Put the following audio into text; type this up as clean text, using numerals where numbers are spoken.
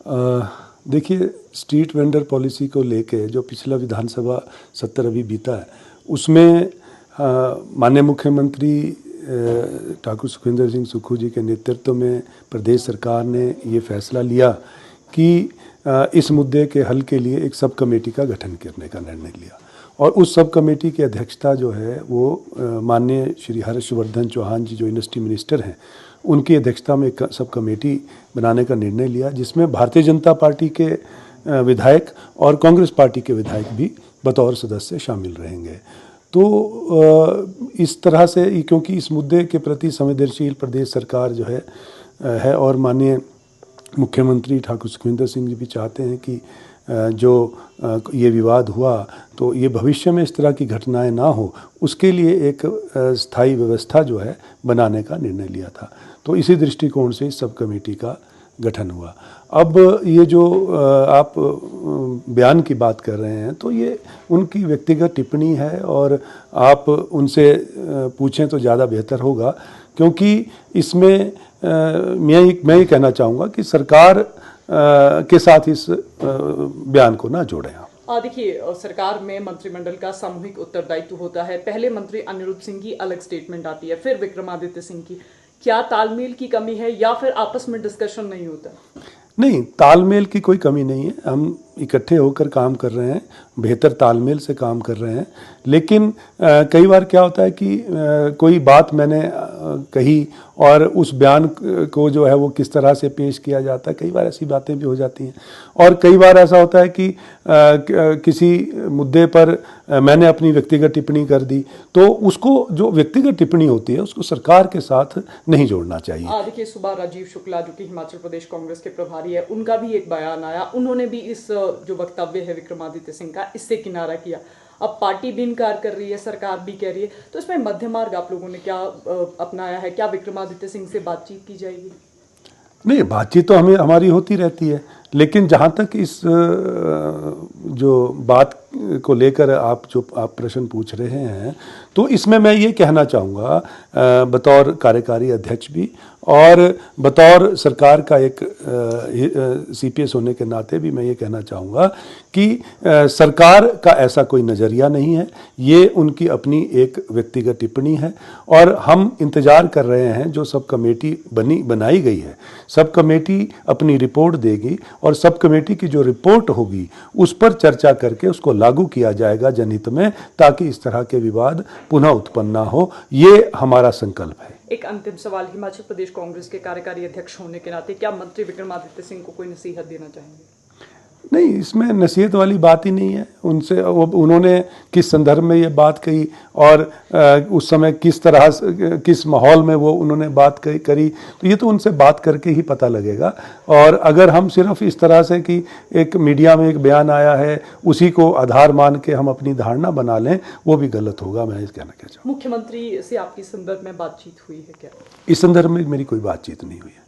देखिए, street vendor policy को लेके जो पिछला विधानसभा सत्र अभी बीता है उसमें माननीय मुख्यमंत्री ठाकुर सुखविंदर सिंह सुक्खू जी के नेतृत्व में प्रदेश सरकार ने ये फैसला लिया कि इस मुद्दे के हल के लिए एक सब कमेटी का गठन करने का निर्णय लिया और उस सब कमेटी की अध्यक्षता जो है वो माननीय श्री हर्षवर्धन चौहान जी जो इंडस्ट्री मिनिस्टर हैं उनकी अध्यक्षता में एक सब कमेटी बनाने का निर्णय लिया, जिसमें भारतीय जनता पार्टी के विधायक और कांग्रेस पार्टी के विधायक भी बतौर सदस्य शामिल रहेंगे। तो इस तरह से, क्योंकि इस मुद्दे के प्रति संवेदनशील प्रदेश सरकार जो है और माननीय मुख्यमंत्री ठाकुर सुखविंदर सिंह जी भी चाहते हैं कि जो ये विवाद हुआ तो ये भविष्य में इस तरह की घटनाएं ना हो, उसके लिए एक स्थायी व्यवस्था जो है बनाने का निर्णय लिया था। तो इसी दृष्टिकोण से इस सब कमेटी का गठन हुआ। अब ये जो आप बयान की बात कर रहे हैं तो ये उनकी व्यक्तिगत टिप्पणी है और आप उनसे पूछें तो ज़्यादा बेहतर होगा, क्योंकि इसमें मैं ये कहना चाहूँगा कि सरकार के साथ इस बयान को ना जोड़ें आप। देखिए, सरकार में मंत्रिमंडल का सामूहिक उत्तरदायित्व होता है। पहले मंत्री अनिरुद्ध सिंह की अलग स्टेटमेंट आती है, फिर विक्रमादित्य सिंह की। क्या तालमेल की कमी है या फिर आपस में डिस्कशन नहीं होता? नहीं, तालमेल की कोई कमी नहीं है। हम इकट्ठे होकर काम कर रहे हैं, बेहतर तालमेल से काम कर रहे हैं। लेकिन कई बार क्या होता है कि कोई बात मैंने कही और उस बयान को जो है वो किस तरह से पेश किया जाता है, कई बार ऐसी बातें भी हो जाती हैं। और कई बार ऐसा होता है कि किसी मुद्दे पर मैंने अपनी व्यक्तिगत टिप्पणी कर दी, तो उसको जो व्यक्तिगत टिप्पणी होती है उसको सरकार के साथ नहीं जोड़ना चाहिए। देखिए, सुबह राजीव शुक्ला जो कि हिमाचल प्रदेश कांग्रेस के प्रभारी है, उनका भी एक बयान आया। उन्होंने भी इस जो वक्तव्य है विक्रमादित्य सिंह का, इससे किनारा किया। अब पार्टी भी इनकार कर रही है, सरकार भी कह रही है, तो इसमें मध्य मार्ग आप लोगों ने क्या अपनाया है? क्या विक्रमादित्य सिंह से बातचीत की जाएगी? नहीं, बातचीत तो हमारी होती रहती है, लेकिन जहाँ तक इस जो बात को लेकर आप प्रश्न पूछ रहे हैं, तो इसमें मैं ये कहना चाहूँगा बतौर कार्यकारी अध्यक्ष भी और बतौर सरकार का एक सीपीएस होने के नाते भी मैं ये कहना चाहूँगा कि सरकार का ऐसा कोई नज़रिया नहीं है। ये उनकी अपनी एक व्यक्तिगत टिप्पणी है और हम इंतज़ार कर रहे हैं जो सब कमेटी बनाई गई है। सब कमेटी अपनी रिपोर्ट देगी और सब कमेटी की जो रिपोर्ट होगी उस पर चर्चा करके उसको लागू किया जाएगा जनहित में, ताकि इस तरह के विवाद पुनः उत्पन्न ना हो। ये हमारा संकल्प है। एक अंतिम सवाल, हिमाचल प्रदेश कांग्रेस के कार्यकारी अध्यक्ष होने के नाते क्या मंत्री विक्रमादित्य सिंह को कोई नसीहत देना चाहेंगे? नहीं, इसमें नसीहत वाली बात ही नहीं है। उनसे उन्होंने किस संदर्भ में ये बात कही और उस समय किस तरह किस माहौल में वो उन्होंने बात करी, तो ये तो उनसे बात करके ही पता लगेगा। और अगर हम सिर्फ इस तरह से कि एक मीडिया में एक बयान आया है उसी को आधार मान के हम अपनी धारणा बना लें, वो भी गलत होगा। मैं इस कहना चाहूँगा। मुख्यमंत्री से आपकी संदर्भ में बातचीत हुई है क्या? इस संदर्भ में मेरी कोई बातचीत नहीं हुई है।